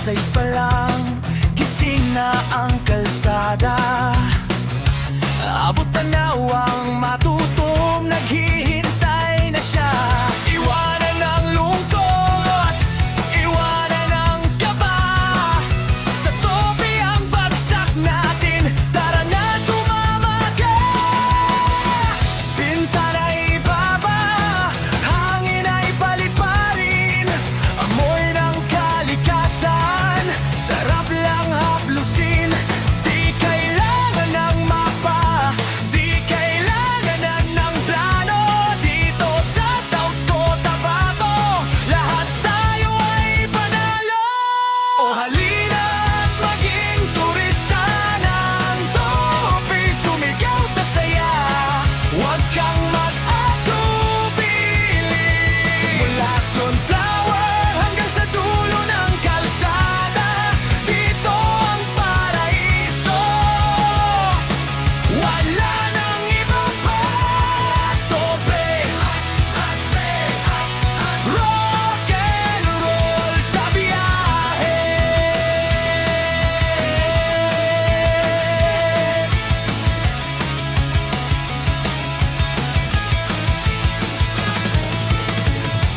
6 pa lang, gising na ang kalsada. Abot tanaw ang matutom, naghihintay na siya. Iwanan ang lungkot, iwanan ang kaba. Sa tope ang bagsak natin, tara na sumama ka. Bintana ibaba, hangin ay paliparin, amoy ng kalikasan, sarap lang haplusin. Di kailangan ng mapa, di kailangan ng plano. Dito sa South Cotabato, lahat tayo ay panalo. O halina't maging turista ng tope, sumigaw sa saya, huwag kang mag-atubili. Mula Sunflower hanggang sa dulo ng kalsada, dito ang paraiso, wala nang iba pa. Tope, rock and roll sa biyahe.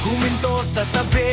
Huminto sa tabi